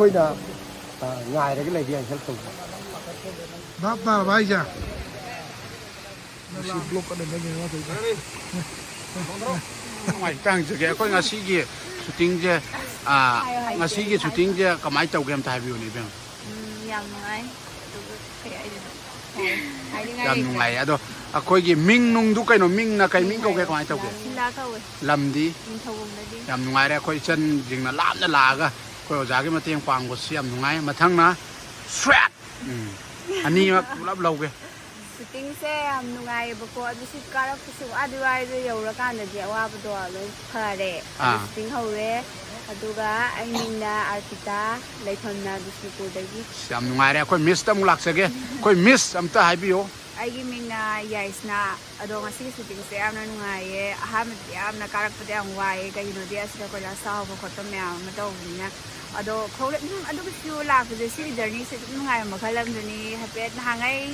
ꯑꯩꯈꯣꯏꯅ ꯉꯥꯏꯔꯒ ꯂꯩꯒꯦ ꯍꯦꯜꯞ ꯇꯧꯕ ꯚꯥꯞ ꯇꯥꯔꯕ ꯍꯥꯏꯁꯦ ꯃꯁꯤ ꯕ꯭ꯂꯣꯛ ꯑꯗꯨꯝ ꯂꯩꯒꯦ ꯅꯨꯡꯉꯥꯏ ꯆꯪꯖꯒꯦ ꯑꯩꯈꯣꯏ ꯉꯁꯤꯒꯤ ꯁꯨꯇꯤꯡꯁꯦꯉꯁꯤꯒꯤ ꯁꯨꯇꯤꯡꯁꯦ ꯀꯃꯥꯏꯅ ꯇꯧꯒꯦ ꯑꯝꯇ ꯍꯥꯏꯕꯤꯌꯨꯅꯦ ꯏꯕꯦꯝ ꯌꯥꯝ ꯅꯨꯡꯉꯥꯏ ꯑꯗꯨꯒ ꯀꯩ ꯍꯥꯏꯗꯣꯏꯅꯣ ꯌꯥꯝ ꯅꯨꯡꯉꯥꯏ ꯑꯗꯣ ꯑꯩꯈꯣꯏꯒꯤ ꯃꯤꯡ ꯅꯨꯡꯗꯨ ꯀꯩꯅꯣ ꯃꯤꯡꯅ ꯀꯩ ꯃꯤꯡ ꯀꯧꯒꯦ ꯀꯃꯥꯏꯅ ꯇꯧꯒꯦ ꯁꯤꯂꯥ ꯀꯧꯋꯦ ꯂꯝꯗꯤ ꯅꯤꯡꯊꯧꯕꯝꯗꯗꯤ ꯌꯥꯝ ꯅꯨꯡꯉꯥꯏꯔꯦ ꯑꯩꯈꯣꯏ ꯏꯆꯟꯁꯤꯡꯅ ꯂꯥꯞꯅ ꯂꯥꯛꯑꯒ ꯑꯩꯈꯣꯏ ꯑꯣꯖꯥꯒꯤ ꯃꯇꯦꯡ ꯄꯥꯡꯕꯁꯤ ꯌꯥꯝ ꯅꯨꯡꯉꯥꯏ ꯃꯊꯪꯅ ꯁ꯭ꯋꯦꯠ ꯑꯅꯤꯃꯛ ꯄꯨꯂꯞ ꯂꯧꯒꯦ ꯁꯨꯇꯤꯡꯁꯦ ꯌꯥꯝ ꯅꯨꯡꯉꯥꯏꯌꯦꯕꯀꯣ ꯑꯗꯨ ꯁꯤ ꯀꯥꯔꯛꯄꯁꯤ ꯋꯥꯗꯤ ꯋꯥꯏꯗ ꯌꯧꯔꯀꯥꯟꯗꯗꯤ ꯑꯋꯥꯕꯗꯣ ꯂꯣꯏ ꯐꯔꯦ ꯁꯨꯇꯤꯡ ꯍꯧꯔꯦ ꯑꯗꯨꯒ ꯑꯩ ꯃꯤꯡꯅ ꯑꯥꯔꯄꯤꯇꯥ ꯂꯩꯐꯝꯅ ꯕꯤꯁꯅꯨꯄꯨꯔꯗꯒꯤ ꯌꯥꯝ ꯅꯨꯡꯉꯥꯏꯔꯦ ꯑꯩꯈꯣꯏ ꯃꯤꯁꯇ ꯑꯃꯨꯛ ꯂꯥꯛꯆꯒꯦ ꯑꯩꯈꯣꯏ ꯃꯤꯁ ꯑꯝꯇ ꯍꯥꯏꯕꯤꯌꯨ ꯑꯩꯒꯤ ꯃꯤꯡꯅ ꯌꯥꯏꯁꯅꯥ ꯑꯗꯣ ꯉꯁꯤꯒꯤ ꯁꯨꯇꯤꯡꯁꯦ ꯌꯥꯝꯅ ꯅꯨꯡꯉꯥꯏꯌꯦ ꯑꯍꯥꯟꯕꯗꯤ ꯌꯥꯝꯅ ꯀꯥꯔꯛꯄꯗ ꯌꯥꯝ ꯋꯥꯏꯑꯦ ꯀꯩꯒꯤꯅꯣꯗꯤ ꯑꯁꯤꯗ ꯀꯣꯏꯂꯥꯁ ꯆꯥꯎꯕ ꯈꯣꯠꯄ ꯃꯌꯥꯝ ꯑꯃ ꯇꯧꯕꯅꯤꯅ ꯑꯗꯣ ꯑꯗꯨꯒꯁꯨ ꯂꯥꯛꯄꯁꯦ ꯁꯤꯒꯤ ꯖꯔꯅꯤꯁꯦ ꯑꯗꯨꯝ ꯅꯨꯡꯉꯥꯏꯕ ꯃꯈꯜ ꯑꯃꯗꯅꯤ ꯍꯥꯏꯐꯦꯠ ꯅꯍꯥꯟꯉꯩ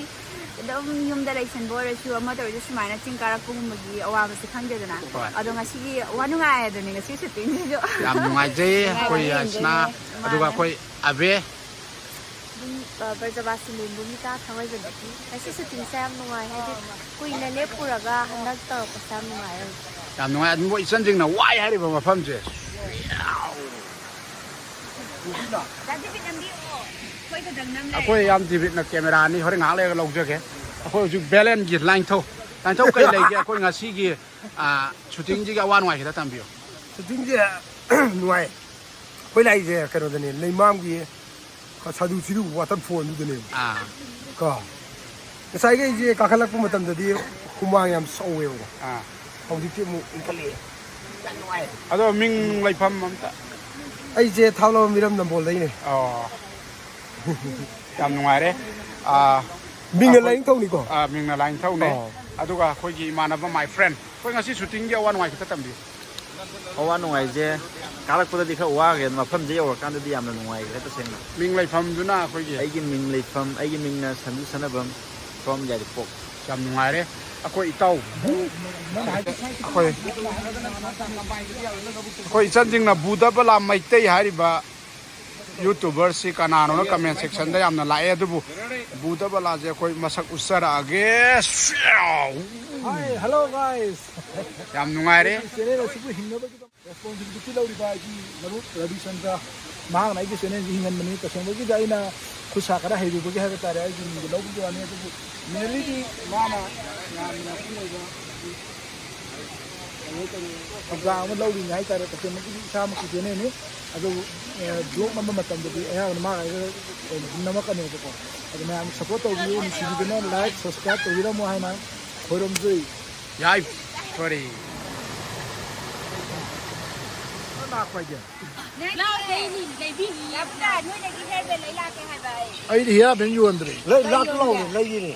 ꯑꯗꯨꯝ ꯌꯨꯝꯗ ꯂꯩꯁꯟꯕ ꯑꯣꯏꯔꯁꯨ ꯑꯃ ꯇꯧꯔꯁꯨ ꯁꯨꯃꯥꯏꯅ ꯆꯤꯡ ꯀꯥꯔꯛꯄꯒꯨꯝꯕꯒꯤ ꯑꯋꯥꯕꯁꯦ ꯈꯪꯗꯦꯗꯅ ꯑꯗꯣ ꯉꯁꯤꯒꯤ ꯅꯨꯡꯉꯥꯏ ꯑꯗꯨꯅꯤ ꯉꯁꯤ ꯁꯨꯇꯤꯡꯁꯤꯁꯨ ꯌꯥꯝ ꯅꯨꯡꯉꯥꯏꯖꯩ ꯑꯩꯈꯣꯏ ꯌꯥꯏꯁꯅꯥ ꯑꯗꯨꯒ ꯑꯩꯈꯣꯏ ꯑꯕꯦ ꯕ꯭ꯔꯖꯕꯥꯁꯤ ꯂꯦꯝꯕꯨꯃꯤꯇꯥ ꯊꯥꯡꯃꯩꯕꯟꯗꯒꯤ ꯉꯁꯤ ꯁꯨꯇꯤꯡꯁꯦ ꯌꯥꯝ ꯅꯨꯡꯉꯥꯏ ꯍꯥꯏꯗꯤ ꯀꯨꯏꯅ ꯂꯦꯞꯄꯨꯔꯒ ꯍꯟꯗꯛ ꯇꯧꯔꯛꯄꯁꯦ ꯌꯥꯝ ꯅꯨꯡꯉꯥꯏ ꯌꯥꯝ ꯅꯨꯡꯉꯥꯏ ꯑꯗꯨꯕꯨ ꯏꯆꯟꯁꯤꯡꯅ ꯋꯥꯏ ꯍꯥꯏꯔꯤꯕ ꯃꯐꯝꯁꯦ ꯑꯩꯈꯣꯏ ꯌꯥꯝ ꯗꯤꯕꯤꯠꯅ ꯀꯦꯃꯦꯔꯥꯅꯤ ꯍꯣꯔꯦꯟ ꯉꯥꯏꯍꯥꯛ ꯂꯩꯔꯒ ꯂꯧꯖꯒꯦ ꯑꯩꯈꯣꯏ ꯍꯧꯖꯤꯛ ꯕꯦꯂꯦꯟꯒꯤ ꯂꯥꯏꯟꯊꯧ ꯀꯩ ꯂꯩꯒꯦ ꯑꯩꯈꯣꯏ ꯉꯁꯤꯒꯤ ꯁꯨꯇꯤꯡꯁꯤꯒꯤ ꯑꯋꯥ ꯅꯨꯡꯉꯥꯏ ꯈꯤꯇ ꯇꯝꯕꯤꯌꯨ ꯁꯨꯇꯤꯡꯁꯦ ꯅꯨꯡꯉꯥꯏ ꯑꯩꯈꯣꯏ ꯂꯥꯛꯏꯁꯦ ꯀꯩꯅꯣꯗꯅꯦ ꯂꯩꯃꯥꯝꯒꯤ ꯁꯥꯗꯨ ꯆꯤꯔꯨ ꯋꯥꯇꯔꯐꯣꯜꯗꯨꯗꯅꯦ ꯀꯣ ꯉꯁꯥꯏꯒꯩꯁꯦ ꯀꯥꯈꯠꯂꯛꯄ ꯃꯇꯝꯗꯗꯤ ꯍꯨꯃꯥꯡ ꯌꯥꯝ ꯁꯧꯋꯦꯕꯀꯣ ꯍꯧꯖꯤꯛꯇꯤ ꯑꯃꯨꯛ ꯏꯟꯈꯠꯂꯛꯑꯦ ꯌꯥꯝ ꯅꯨꯡꯉꯥꯏ ꯑꯗꯣ ꯃꯤꯡ ꯂꯩꯐꯝ ꯑꯝꯇ ꯑꯩꯁꯦ ꯊꯥꯎꯂꯝ ꯃꯤꯔꯝ ꯅꯝꯕꯣꯜꯗꯩꯅꯦ ꯌꯥꯝ ꯅꯨꯡꯉꯥꯏꯔꯦ ꯃꯤꯡꯅ ꯂꯥꯏꯅꯤꯡꯊꯧꯅꯤꯀꯣ ꯃꯤꯡꯅ ꯂꯥꯏꯅꯤꯡꯊꯧꯅꯦ ꯑꯗꯨꯒ ꯑꯩꯈꯣꯏꯒꯤ ꯏꯃꯥꯟꯅꯕ ꯃꯥꯏ ꯐ꯭ꯔꯦꯟ ꯑꯩꯈꯣꯏ ꯉꯁꯤ ꯁꯨꯇꯤꯡꯒꯤ ꯑꯋꯥ ꯅꯨꯡꯉꯥꯏ ꯈꯤꯇ ꯇꯝꯕꯤꯌꯨ ꯑꯋꯥ ꯅꯨꯡꯉꯥꯏꯁꯦ ꯀꯥꯔꯛꯄꯗꯗꯤ ꯈꯔ ꯋꯥꯈ꯭ꯔꯦ ꯃꯐꯝꯁꯦ ꯌꯧꯔꯀꯥꯟꯗꯗꯤ ꯌꯥꯝꯅ ꯅꯨꯡꯉꯥꯏꯈ꯭ꯔꯦ ꯇꯁꯦꯡꯅ ꯃꯤꯡ ꯂꯩꯐꯝꯗꯨꯅ ꯑꯩꯈꯣꯏꯒꯤ ꯑꯩꯒꯤ ꯃꯤꯡ ꯂꯩꯐꯝ ꯑꯩꯒꯤ ꯃꯤꯡꯅ ꯁꯟꯗꯨ ꯁꯅꯕꯝ ꯐ꯭ꯔꯣꯝ ꯌꯥꯏꯔꯤꯄꯣꯛ ꯌꯥꯝ ꯅꯨꯡꯉꯥꯏꯔꯦ ꯑꯩꯈꯣꯏ ꯏꯇꯥꯎ ꯑꯩꯈꯣꯏ ꯏꯆꯟꯁꯤꯡꯅ ꯕꯨꯙꯕꯂꯥ ꯃꯩꯇꯩ ꯍꯥꯏꯔꯤꯕ ꯌꯨꯇꯨꯕꯔꯁꯤ ꯀꯅꯥꯅꯣꯅ ꯀꯃꯦꯟ ꯁꯦꯛꯁꯟꯗ ꯌꯥꯝꯅ ꯂꯥꯛꯑꯦ ꯑꯗꯨꯕꯨ ꯕꯨꯙꯕꯂꯥꯁꯦ ꯑꯩꯈꯣꯏ ꯃꯁꯛ ꯎꯠꯆꯔꯛꯑꯒꯦ ꯍꯜꯂꯣ ꯒꯥꯏꯁ ꯌꯥꯝ ꯅꯨꯡꯉꯥꯏꯔꯦ ꯆꯦꯅꯦꯜ ꯑꯁꯤꯕꯨ ꯍꯤꯡꯅꯕꯒꯤꯗꯃꯛ ꯔꯦꯁꯄꯣꯟꯁꯤꯕꯤꯂꯤꯇꯤ ꯂꯧꯔꯤꯕ ꯑꯩꯒꯤ ꯃꯔꯨꯞ ꯔꯕꯤꯆꯟꯗ꯭ꯔ ꯃꯍꯥꯛꯅ ꯑꯩꯒꯤ ꯆꯦꯅꯦꯜꯁꯤ ꯍꯤꯡꯍꯟꯕꯅꯤ ꯇꯁꯦꯡꯕꯒꯤꯗꯤ ꯑꯩꯅ ꯈꯨꯠ ꯁꯥ ꯈꯔ ꯍꯩꯔꯨꯕꯒꯤ ꯍꯥꯏꯕ ꯇꯥꯔꯦ ꯑꯩꯒꯤ ꯃꯤꯡꯗ ꯂꯧꯕꯒꯤ ꯋꯥꯅꯤ ꯑꯗꯨꯕꯨ ꯃꯦꯟꯂꯤꯗꯤ ꯃꯥꯅ ꯌꯥꯝꯅ ꯑꯩꯈꯣꯏꯒ ꯊꯧꯗꯥꯡ ꯑꯃ ꯂꯧꯔꯤꯅꯤ ꯍꯥꯏꯇꯥꯔꯦ ꯇꯁꯦꯡꯕꯒꯤꯗꯤ ꯏꯁꯥꯃꯛꯀꯤ ꯆꯦꯅꯦꯜꯅꯤ ꯑꯗꯨꯕꯨ ꯕ꯭ꯂꯣꯛ ꯅꯝꯕ ꯃꯇꯝꯗꯗꯤ ꯑꯌꯥꯝꯕꯅ ꯃꯥꯒ ꯑꯩꯒ ꯅꯝꯃꯛꯀꯅꯦꯕꯀꯣ ꯑꯗꯨ ꯃꯌꯥꯝ ꯁꯞꯄꯣꯔꯠ ꯇꯧꯕꯤꯌꯨ ꯅꯨꯡꯁꯤꯕꯤꯗꯨꯅ ꯂꯥꯏꯛ ꯁꯕꯁꯀ꯭ꯔꯥꯏꯕ ꯇꯧꯕꯤꯔꯝꯃꯣ ꯍꯥꯏꯅ ꯈꯣꯏꯔꯝꯖꯩ ꯌꯥꯏ ꯁꯣꯔꯤ ꯑꯩꯗꯤ ꯍꯤꯌꯥꯔ ꯕꯦꯟ ꯌꯣꯟꯗ꯭ꯔꯦ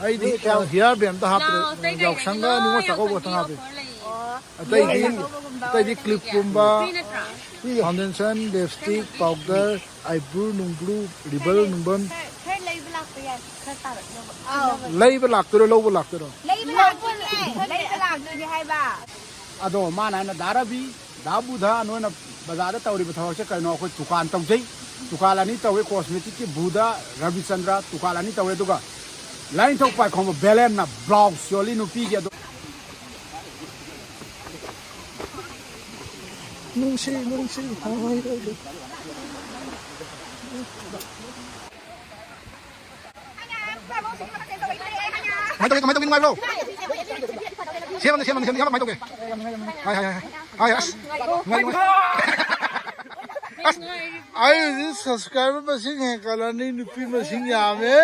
ꯑꯩꯗꯤ ꯍꯤꯌꯥꯔ ꯕꯦꯟ ꯑꯝꯇ ꯍꯥꯞꯇ꯭ꯔꯦ ꯌꯥꯎꯁꯪꯒ ꯅꯤꯉꯣꯜ ꯆꯥꯛꯀꯧꯕ ꯈꯛꯇꯪ ꯍꯥꯞꯄꯤ ꯑꯇꯩꯗꯤ ꯀ꯭ꯂꯤꯞꯀꯨꯝꯕ ꯐꯥꯎꯟꯗꯦꯁꯟ ꯂꯤꯞꯁꯇꯤꯛ ꯄꯥꯎꯗꯔ ꯑꯥꯏꯕ꯭ꯔꯨ ꯅꯨꯡꯕ꯭ꯔꯨ ꯔꯤꯕꯜ ꯅꯨꯡꯕꯜ ꯂꯩꯕ ꯂꯥꯛꯇꯣꯏꯔꯣ ꯂꯧꯕ ꯂꯥꯛꯇꯣꯏꯔꯣ ꯑꯗꯣ ꯃꯥꯅ ꯍꯥꯏꯅ ꯗꯥꯔꯕꯤ ꯗꯥ ꯕꯨꯙ ꯅꯣꯏꯅ ꯕꯖꯥꯔꯗ ꯇꯧꯔꯤꯕ ꯊꯕꯛꯁꯦ ꯀꯩꯅꯣ ꯑꯩꯈꯣꯏ ꯗꯨꯀꯥꯟ ꯇꯧꯖꯩ ꯗꯨꯀꯥꯟ ꯑꯅꯤ ꯇꯧꯋꯤ ꯀꯣꯁꯃꯦꯇꯤꯛꯀꯤ ꯕꯨꯙ ꯔꯕꯤꯆꯟꯗ꯭ꯔ ꯗꯨꯀꯥꯟ ꯑꯅꯤ ꯇꯧꯋꯤ ꯑꯗꯨꯒ ꯂꯥꯏꯅꯤꯡꯊꯧ ꯄꯥꯏꯈꯣꯝꯕ ꯕꯦꯂꯦꯟꯅ ꯕ꯭ꯂꯥꯎꯁ ꯌꯣꯜꯂꯤ ꯅꯨꯄꯤꯒꯤ ꯑꯗꯨ ꯅꯨꯡꯁꯤ ꯀꯃꯥꯏ ꯇꯧꯒꯦ ꯅꯨꯡꯉꯥꯏꯕ꯭ꯔꯣ ꯁꯦꯝꯃꯦ ꯀꯃꯥꯏ ꯇꯧꯒꯦ ꯑꯩꯗꯤ ꯁꯕꯁꯀ꯭ꯔꯥꯏꯕꯔ ꯃꯁꯤꯡ ꯍꯦꯟꯒꯠꯂꯅꯤ ꯅꯨꯄꯤ ꯃꯁꯤꯡ ꯌꯥꯝꯃꯦ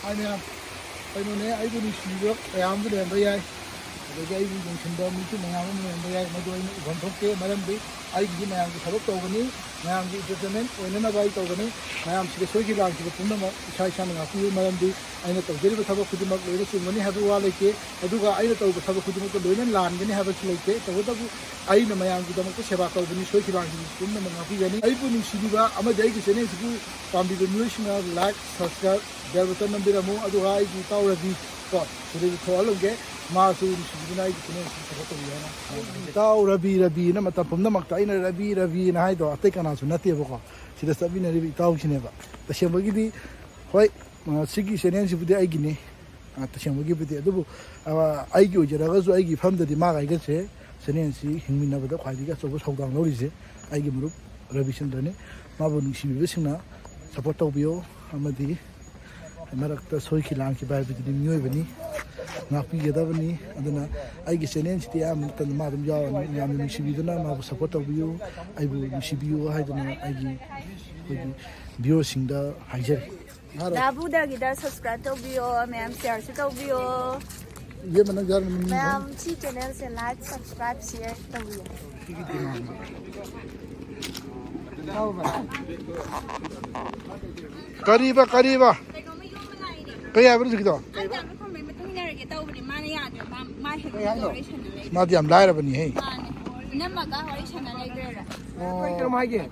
ꯑꯩꯅ ꯀꯩꯅꯣꯅꯦ ꯑꯩꯕꯨ ꯅꯨꯡꯁꯤꯕ ꯀꯌꯥꯝꯁꯨ ꯂꯩꯔꯝꯕ ꯌꯥꯏ ꯑꯗꯒꯤ ꯑꯩꯕꯨ ꯌꯦꯡꯁꯤꯟꯕ ꯃꯤꯁꯨ ꯃꯌꯥꯝ ꯑꯃ ꯂꯩꯔꯝꯕ ꯌꯥꯏ ꯃꯗꯨ ꯑꯩꯅ ꯎꯐꯝ ꯊꯣꯛꯇꯦ ꯃꯔꯝꯗꯤ ꯑꯩꯒꯤꯗꯤ ꯃꯌꯥꯝꯒꯤ ꯊꯕꯛ ꯇꯧꯒꯅꯤ ꯃꯌꯥꯝꯒꯤ ꯏꯟꯇꯔꯇꯦꯟꯃꯦꯟ ꯑꯣꯏꯅꯅꯕ ꯑꯩ ꯇꯧꯒꯅꯤ ꯃꯌꯥꯝꯁꯤꯗ ꯁꯣꯏꯈꯤ ꯂꯥꯡꯈꯤꯕ ꯄꯨꯝꯅꯃꯛ ꯏꯁꯥꯅ ꯉꯥꯛꯄꯤꯌꯨ ꯃꯔꯝꯗꯤ ꯑꯩꯅ ꯇꯧꯖꯔꯤꯕ ꯊꯕꯛ ꯈꯨꯗꯤꯡꯃꯛ ꯂꯣꯏꯅ ꯆꯨꯝꯒꯅꯤ ꯍꯥꯏꯕ ꯋꯥ ꯂꯩꯇꯦ ꯑꯗꯨꯒ ꯑꯩꯅ ꯇꯧꯕ ꯊꯕꯛ ꯈꯨꯗꯤꯡꯃꯛꯇ ꯂꯣꯏꯅ ꯂꯥꯟꯒꯅꯤ ꯍꯥꯏꯕꯁꯨ ꯂꯩꯇꯦ ꯇꯧꯕꯇꯕꯨ ꯑꯩꯅ ꯃꯌꯥꯝꯒꯤꯗꯃꯛꯇ ꯁꯦꯕꯥ ꯇꯧꯕꯅꯤ ꯁꯣꯏꯈꯤ ꯂꯥꯡꯈꯤꯕ ꯄꯨꯝꯅꯃꯛ ꯉꯥꯛꯄꯤꯒꯅꯤ ꯑꯩꯕꯨ ꯅꯨꯡꯁꯤꯕꯤꯕ ꯑꯃꯗꯤ ꯑꯩꯒꯤ ꯆꯦꯅꯦꯜꯁꯤꯕꯨ ꯄꯥꯝꯕꯤꯕ ꯃꯤꯑꯣꯏꯁꯤꯡꯅ ꯂꯥꯏꯛ ꯁꯕꯁꯀ꯭ꯔꯥꯏꯕ ꯕꯦꯜ ꯕꯇꯟ ꯅꯝꯕꯤꯔꯝꯃꯨ ꯑꯗꯨꯒ ꯑꯩꯒꯤ ꯏꯇꯥꯎ ꯔꯕꯤ ꯀꯣ ꯁꯤꯗꯒꯤ ꯊꯣꯛꯍꯜꯂꯝꯒꯦ ꯃꯥꯁꯨ ꯅꯨꯡꯁꯤꯕꯤꯗꯨꯅ ꯑꯩꯒꯤ ꯆꯦꯅꯦꯜꯁꯤ ꯁꯞꯄꯣꯔꯠ ꯇꯧꯕꯤꯌꯨ ꯍꯥꯏꯅ ꯏꯇꯥꯎ ꯔꯕꯤꯅ ꯃꯇꯝ ꯄꯨꯝꯅꯃꯛꯇ ꯑꯩꯅ ꯔꯕꯤꯅ ꯍꯥꯏꯗꯣ ꯑꯇꯩ ꯀꯅꯥꯁꯨ ꯅꯠꯇꯦꯕꯀꯣ ꯁꯤꯗ ꯆꯠꯃꯤꯟꯅꯔꯤꯕ ꯏꯇꯥꯎꯁꯤꯅꯦꯕ ꯇꯁꯦꯡꯕꯒꯤꯗꯤ ꯍꯣꯏ ꯁꯤꯒꯤ ꯆꯦꯅꯦꯜꯁꯤꯕꯨꯗꯤ ꯑꯩꯒꯤꯅꯤ ꯇꯁꯦꯡꯕꯒꯤꯕꯨꯗꯤ ꯑꯗꯨꯕꯨ ꯑꯩꯒꯤ ꯑꯣꯏꯖꯔꯒꯁꯨ ꯑꯩꯒꯤ ꯏꯐꯝꯗꯗꯤ ꯃꯥꯒ ꯑꯩꯒꯁꯦ ꯆꯦꯅꯦꯜꯁꯤ ꯍꯤꯡꯃꯤꯟꯅꯕꯗ ꯈ꯭ꯋꯥꯏꯗꯒꯤ ꯑꯆꯧꯕ ꯊꯧꯗꯥꯡ ꯂꯧꯔꯤꯁꯦ ꯑꯩꯒꯤ ꯃꯔꯨꯞ ꯔꯕꯤꯆꯟꯗ꯭ꯔꯅꯤ ꯃꯥꯕꯨ ꯅꯨꯡꯁꯤꯕꯤꯕꯁꯤꯡꯅ ꯁꯞꯄꯣꯔꯠ ꯇꯧꯕꯤꯌꯣ ꯑꯃꯗꯤ ꯃꯔꯛꯇ ꯁꯣꯏꯈꯤ ꯂꯥꯟꯈꯤꯕ ꯍꯥꯏꯕꯗꯨꯗꯤ ꯃꯤꯑꯣꯏꯕꯅꯤ ꯉꯥꯛꯄꯤꯒꯗꯕꯅꯤ ꯑꯗꯨꯅ ꯑꯩꯒꯤ ꯆꯦꯅꯦꯜꯁꯤꯗꯤ ꯑꯌꯥꯝꯕ ꯃꯇꯝꯗ ꯃꯥ ꯑꯗꯨꯝ ꯌꯥꯎꯔꯅꯤ ꯃꯌꯥꯝꯅ ꯅꯨꯡꯁꯤꯕꯤꯗꯨꯅ ꯃꯥꯕꯨ ꯁꯞꯄꯣꯔꯠ ꯇꯧꯕꯤꯌꯨ ꯑꯩꯕꯨ ꯅꯨꯡꯁꯤꯕꯤꯌꯨ ꯍꯥꯏꯗꯨꯅ ꯑꯩꯈꯣꯏꯒꯤ ꯚꯤꯌꯣꯔꯁꯤꯡꯗ ꯍꯥꯏꯖꯔꯤ ꯗꯥꯕꯨꯗꯒꯤꯗ ꯁꯕꯁꯀ꯭ꯔꯥꯏꯕ ꯇꯧꯕꯤꯌꯣ ꯃꯌꯥꯝ ꯁꯤꯌꯔꯁꯨ ꯇꯧꯕꯤꯌꯣ ꯃꯌꯥꯝ ꯁꯤ ꯆꯦꯅꯦꯜꯁꯦ ꯂꯥꯏꯛ ꯁꯕꯁꯀ꯭ꯔꯥꯏꯕ ꯁꯤꯌꯔ ꯇꯧꯕꯤꯌꯣ ꯀꯔꯤꯕ ꯀꯩꯅꯣꯝꯃ ꯌꯣꯝꯕ ꯂꯥꯛꯏꯅꯦ ꯀꯩ ꯍꯥꯏꯕꯅꯣ ꯍꯧꯖꯤꯛꯀꯤꯗꯣ ꯑꯩ ꯌꯥꯝꯅ ꯈꯣꯝꯕꯩ ꯃꯇꯨꯡ ꯏꯟꯅꯔꯒꯦ ꯇꯧꯕꯅꯦ ꯃꯥꯅ ꯌꯥꯗ꯭ꯔꯦ ꯃꯥ ꯍꯦꯛ ꯋꯥꯔꯤ ꯁꯥꯟꯅ ꯂꯩ ꯃꯥꯗꯤ ꯌꯥꯝ ꯂꯥꯏꯔꯕꯅꯤꯍꯦ ꯃꯥꯅꯦ ꯏꯅꯝꯃꯒ ꯋꯥꯔꯤ ꯁꯥꯟꯅ ꯂꯩꯈ꯭ꯔꯦꯔ ꯀꯩꯅꯣꯝ ꯍꯥꯏꯒꯦ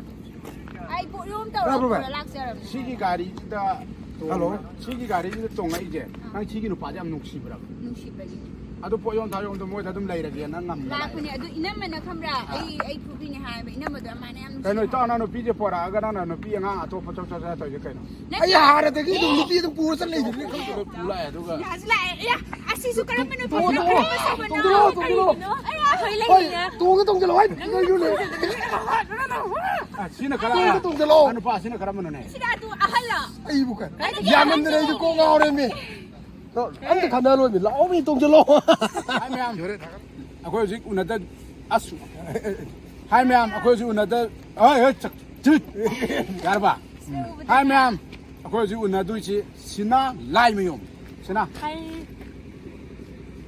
ꯑꯩ ꯄꯣꯠ ꯌꯣꯝ ꯇꯧꯔ ꯂꯥꯛꯆꯔꯕꯅꯦ 시기 가리지다 Hello? 시기 가리지다 쫑아 이제 난 시기 누빠지 안 녹시브라 ꯅꯨꯡꯁꯤꯕꯒꯤꯅꯦ 아도 뽀용 다용도 뭐 다듬 레이라게 난 남나 ꯂꯥꯛꯄꯅꯦ ꯑꯗꯨ ꯏꯅꯝꯃꯅ ꯈꯪꯕ꯭ꯔꯥ ꯑꯩ ꯐꯨꯕꯤꯅꯦ ꯍꯥꯏꯕ 이남마도 ꯑꯃꯥꯏꯅ ꯌꯥꯝ 그노 또 하나는 삐제 포라 아가나는 삐yang 아 또 포착착착 또 이제 그노 ꯑꯩ ꯍꯥꯟꯅꯗꯒꯤ ꯑꯗꯨꯝ ꯅꯨꯄꯤ ꯑꯗꯨꯝ ꯄꯨꯔ ꯆꯠꯂꯤꯗꯨꯅꯤ 그거 불러야 누가 ꯌꯥꯁꯤ ꯂꯥꯛꯑꯦ ꯌꯥ ꯑꯁꯤꯁꯨ ꯀꯔꯝꯕ ꯅꯨꯄꯤꯅꯣ ꯀꯔꯝꯕ ꯁꯕꯅꯣ ꯀꯔꯤꯅꯣ ꯑꯩ ꯂꯩꯅꯤꯡꯉꯦ ꯇꯣꯡꯖꯜꯂꯣ ꯍꯥꯏ 아 시는 가라 ꯇꯣꯡꯖꯜꯂꯣ 아는 빠 시는 가라면은 해 시다 또 아할라 ꯑꯩꯕꯨ ꯀꯩ ꯌꯥꯝꯃꯟꯗꯅ ꯑꯩꯁꯨ ꯀꯣꯛ ꯉꯥꯎꯔꯦꯃꯤ ꯑꯝꯇ ꯈꯟꯅꯔꯣꯏꯃꯤ ꯂꯥꯛꯑꯣꯃꯤ ꯇꯣꯡꯖꯜꯂꯣ 하이매암 아고 지 우나다 아수 하이매암 아고 지 우나다 아저 야르바 하이매암 아고 지 우나도 지 시나 라이미용 시나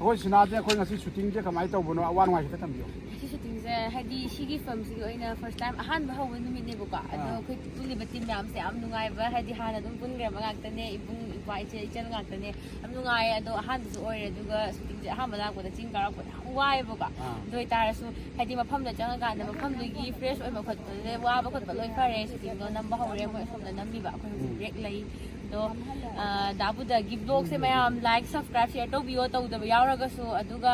아고 시나데 아고 ngasi shooting je kamai tawbono awan wa hita tambiyo ꯁꯤ ꯁꯨꯇꯤꯡꯁꯦ ꯍꯥꯏꯗꯤ ꯁꯤꯒꯤ ꯐꯤꯂꯝꯁꯤꯒꯤ ꯑꯣꯏꯅ ꯐꯥꯔꯁ ꯇꯥꯏꯝ ꯑꯍꯥꯟꯕ ꯍꯧꯕ ꯅꯨꯃꯤꯠꯅꯦꯕꯀꯣ ꯑꯗꯣ ꯑꯩꯈꯣꯏ ꯄꯨꯜꯂꯤꯕ ꯇꯤꯝ ꯃꯌꯥꯝꯁꯦ ꯌꯥꯝ ꯅꯨꯡꯉꯥꯏꯕ ꯍꯥꯏꯗꯤ ꯍꯥꯟꯅ ꯑꯗꯨꯝ ꯄꯨꯟꯈ꯭ꯔꯕ ꯉꯥꯛꯇꯅꯦ ꯏꯕꯨꯡ ꯏꯄ꯭ꯋꯥ ꯏꯆꯜ ꯉꯥꯛꯇꯅꯦ ꯌꯥꯝ ꯅꯨꯡꯉꯥꯏꯌꯦ ꯑꯗꯣ ꯑꯍꯥꯟꯕꯁꯨ ꯑꯣꯏꯔꯦ ꯑꯗꯨꯒ ꯁꯨꯇꯤꯡꯁꯦ ꯑꯍꯥꯟꯕ ꯂꯥꯛꯄꯗ ꯆꯤꯡ ꯀꯥꯔꯛꯄꯗ ꯌꯥꯝ ꯋꯥꯏꯑꯦꯕꯀꯣ ꯑꯗꯨ ꯑꯣꯏꯇꯥꯔꯁꯨ ꯍꯥꯏꯗꯤ ꯃꯐꯝꯗ ꯆꯪꯉꯀꯥꯟꯗ ꯃꯐꯝꯗꯨꯒꯤ ꯐ꯭ꯔꯦꯁ ꯑꯣꯏꯕ ꯈꯣꯠꯄꯗ ꯋꯥꯕ ꯈꯣꯠꯄ ꯂꯣꯏ ꯐꯔꯦ ꯁꯨꯇꯤꯡꯗꯣ ꯅꯝꯕ ꯍꯧꯔꯦ ꯃꯣꯏ ꯑꯁꯣꯝꯗ ꯅꯝꯃꯤꯕ ꯑꯩꯈꯣꯏ ꯍꯧꯖꯤꯛ ꯕ꯭ꯔꯦꯛ ꯂꯩ ꯑꯗꯣ ꯗꯥꯕꯨꯗꯒꯤ ꯕ꯭ꯂꯣꯒꯁꯦ ꯃꯌꯥꯝ ꯂꯥꯏꯛ ꯁꯕꯁꯀ꯭ꯔꯥꯏꯕ ꯁꯤꯌꯔ ꯇꯧꯕꯤꯌꯣ ꯇꯧꯗꯕ ꯌꯥꯎꯔꯒꯁꯨ ꯑꯗꯨꯒ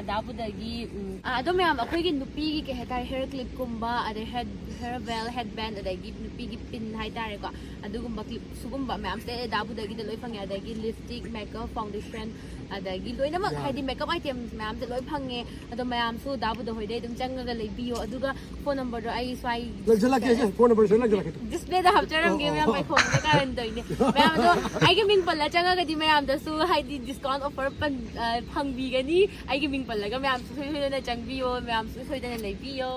ꯗꯥꯕꯨꯗꯒꯤ ꯑꯗꯣ ꯃꯌꯥꯝ ꯑꯩꯈꯣꯏꯒꯤ ꯅꯨꯄꯤꯒꯤ ꯀꯩ ꯍꯥꯏꯇꯥꯔꯦ ꯍꯦꯌꯔ ꯀ꯭ꯂꯤꯞꯀꯨꯝꯕ ꯑꯗꯩ ꯍꯦꯌꯔ ꯕꯦꯜ ꯍꯦꯗ ꯕꯦꯟ ꯑꯗꯒꯤ ꯅꯨꯄꯤꯒꯤ ꯄꯤꯟ ꯍꯥꯏꯇꯥꯔꯦꯀꯣ ꯑꯗꯨꯒꯨꯝꯕ ꯀ꯭ꯂꯤꯞ ꯁꯨꯒꯨꯝꯕ ꯃꯌꯥꯝꯁꯦ ꯗꯥꯕꯨꯗꯒꯤꯗ ꯂꯣꯏ ꯐꯪꯉꯦ ꯑꯗꯒꯤ ꯂꯤꯞꯁꯇꯤꯛ ꯃꯦꯀꯞ ꯐꯥꯎꯟꯗꯦꯁꯟ ꯑꯗꯒꯤ ꯂꯣꯏꯅꯃꯛ ꯍꯥꯏꯗꯤ ꯃꯦꯀꯞ ꯑꯥꯏꯇꯦꯝ ꯃꯌꯥꯝꯁꯦ ꯂꯣꯏ ꯐꯪꯉꯦ ꯑꯗꯣ ꯃꯌꯥꯝꯁꯨ ꯗꯥꯕꯨꯗ ꯍꯣꯏꯗꯩ ꯑꯗꯨꯝ ꯆꯪꯉꯒ ꯂꯩꯕꯤꯌꯣ ꯑꯗꯨꯒ ꯐꯣꯟ ꯅꯝꯕꯔꯗꯣ ꯑꯩ ꯁ꯭ꯋꯥꯏ ꯂꯩꯁꯜꯂꯛꯀꯦ ꯐꯣꯟ ꯅꯝꯕꯔꯁꯨ ꯂꯩꯁꯜꯂꯛꯀꯦ ꯗꯤꯁꯄ꯭ꯂꯦꯗ ꯍꯥꯞꯆꯔꯝꯒꯦ ꯃꯌꯥꯝ ꯄꯩꯈꯣꯡꯗ ꯀꯥꯔꯟꯗꯣꯏꯅꯦ ꯃꯌꯥꯝ ꯑꯗꯣ ꯑꯩꯒꯤ ꯃꯤꯡ ꯄꯜꯂ ꯆꯪꯉꯒꯗꯤ ꯃꯌꯥꯝꯗꯁꯨ ꯍꯥꯏꯗꯤ ꯗꯤꯁꯀꯥꯎꯟ ꯑꯣꯐꯔ ꯐꯪꯕꯤꯒꯅꯤ ꯑꯩꯒꯤ ꯃꯤꯡ ꯄꯜꯂꯒ ꯃꯌꯥꯝꯁꯨ ꯁꯣꯏꯗꯅ ꯆꯪꯕꯤꯌꯣ ꯃꯌꯥꯝꯁꯨ ꯁꯣꯏꯗꯅ ꯂꯩꯕꯤꯌꯣ